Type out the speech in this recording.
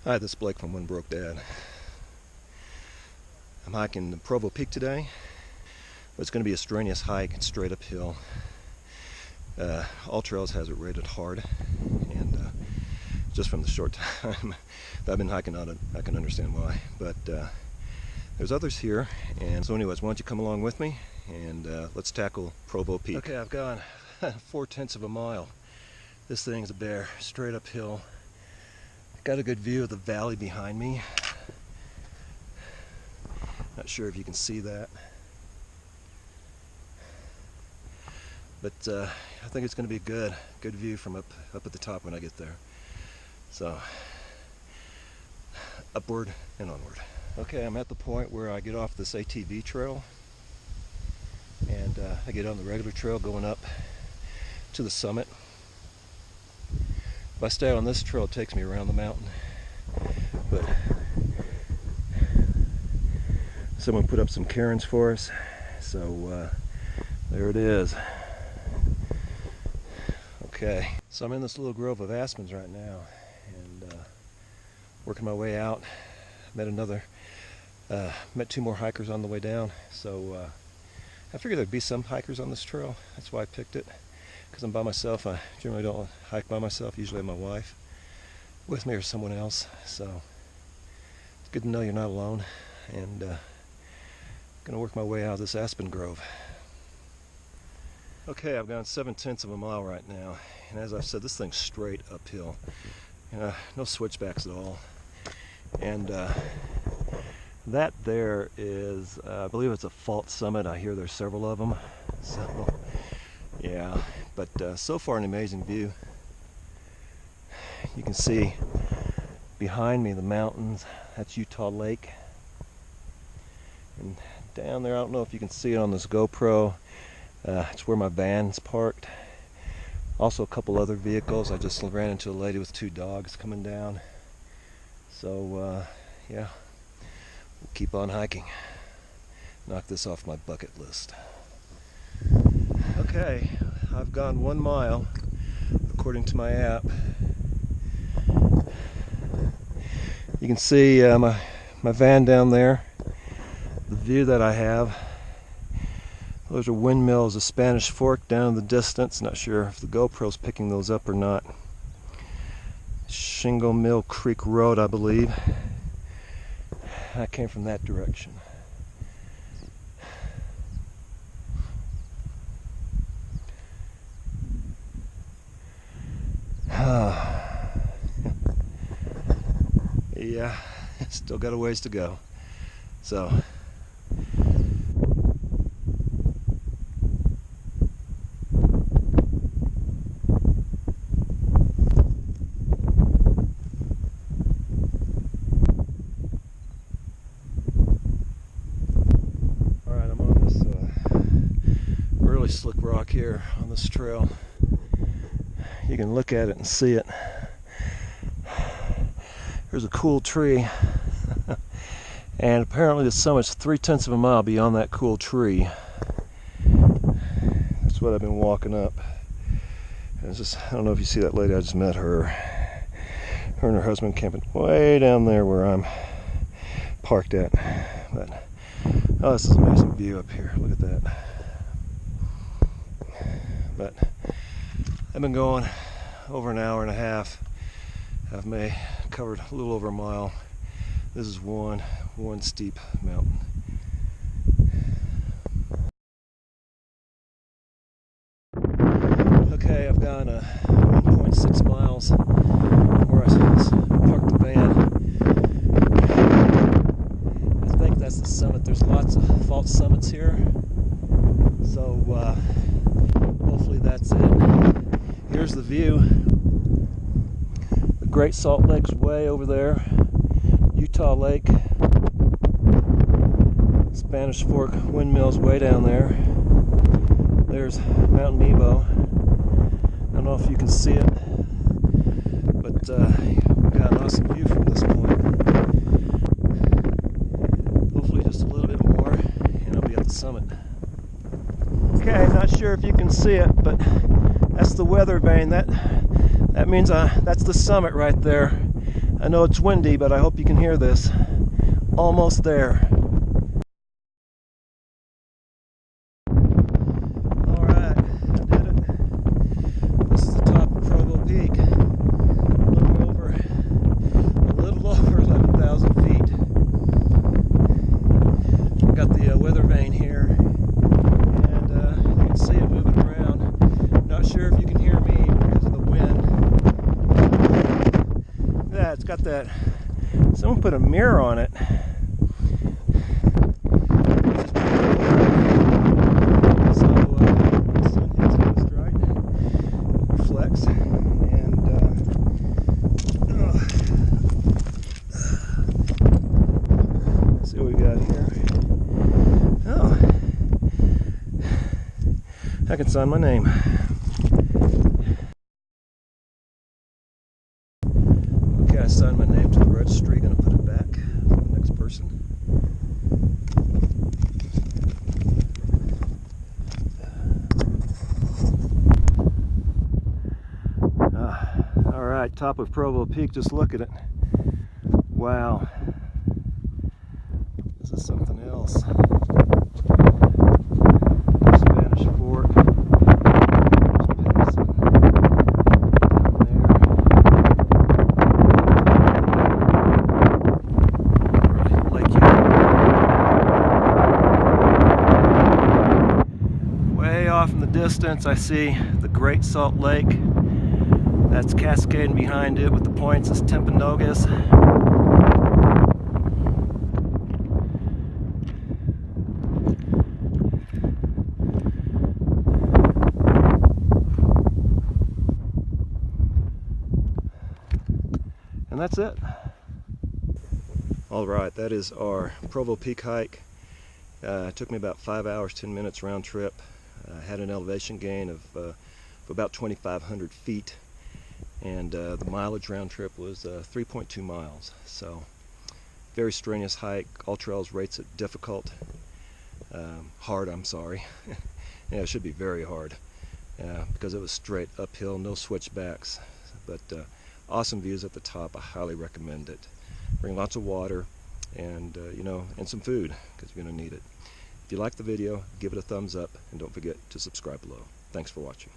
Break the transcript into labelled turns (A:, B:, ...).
A: Hi, this is Blake from One Broke Dad. I'm hiking the Provo Peak today. It's going to be a strenuous hike, straight uphill. Alltrails has it rated hard, and just from the short time that I've been hiking on it, I can understand why. But there's others here, and so anyways, why don't you come along with me, and let's tackle Provo Peak. Okay, I've gone 4/10 of a mile. This thing's a bear, straight uphill. Got a good view of the valley behind me. Not sure if you can see that, but I think it's going to be a good view from up at the top when I get there. So upward and onward. Okay, I'm at the point where I get off this ATV trail and I get on the regular trail going up to the summit. If I stay on this trail, it takes me around the mountain, but someone put up some cairns for us, so there it is. Okay, so I'm in this little grove of aspens right now, and working my way out. Met two more hikers on the way down, so I figured there'd be some hikers on this trail. That's why I picked it. Because I'm by myself. I generally don't hike by myself. Usually I have my wife with me or someone else. So it's good to know you're not alone. And gonna work my way out of this aspen grove. Okay, I've gone 7/10 of a mile right now, and as I've said, this thing's straight uphill. No switchbacks at all. And that there is, I believe it's a fault summit. I hear there's several of them. So yeah, but so far an amazing view. You can see behind me the mountains. That's Utah Lake. And down there, I don't know if you can see it on this GoPro, it's where my van's parked. Also a couple other vehicles. I just ran into a lady with two dogs coming down. So yeah, we'll keep on hiking. Knock this off my bucket list. Okay, I've gone 1 mile according to my app. You can see my van down there. The view that I have. Those are windmills, a Spanish Fork down in the distance. Not sure if the GoPro's picking those up or not. Shingle Mill Creek Road, I believe. I came from that direction. Yeah, still got a ways to go. So alright, I'm on this really slick rock here on this trail. You can look at it and see it. There's a cool tree, and apparently the summit's 3/10 of a mile beyond that cool tree. That's what I've been walking up. And it's just, I don't know if you see that lady, I just met her. Her and her husband camping way down there where I'm parked at. But oh, this is an amazing view up here. Look at that. But I've been going over an hour and a half. I've covered a little over a mile. This is one steep mountain. Okay, I've gone 1.6 miles where I parked the van. I think that's the summit. There's lots of fault summits here, so hopefully that's it. Here's the view. The Great Salt Lake's way over there. Utah Lake. Spanish Fork windmills way down there. There's Mount Nebo. I don't know if you can see it, but we've got an awesome view from this point. Hopefully just a little bit more and I'll be at the summit. Okay, not sure if you can see it, but that's the weather vane. That means that's the summit right there. I know it's windy, but I hope you can hear this. Almost there. Alright, I did it. This is the top of Provo Peak. A little over 11,000 feet. I've got the weather vane here, and you can see it moving around. Not sure if you can hear me because of the wind. Yeah, it's got that. Someone put a mirror on it. See what we got here. Oh, I can sign my name. Okay, I signed my name to the registry. Gonna put it back for the next person. All right, top of Provo Peak. Just look at it. Wow. This is something else. Spanish Fort. Way off in the distance, I see the Great Salt Lake. That's cascading behind it with the points is Timpanogos. And that's it. Alright, that is our Provo Peak hike. It took me about 5 hours, 10 minutes round trip. I had an elevation gain of about 2,500 feet. And the mileage round trip was 3.2 miles. So, very strenuous hike. Alltrails rates it difficult. Hard, I'm sorry. Yeah, it should be very hard. Because it was straight uphill, no switchbacks. But awesome views at the top. I highly recommend it. Bring lots of water and and some food, because you're going to need it. If you like the video, give it a thumbs up and don't forget to subscribe below. Thanks for watching.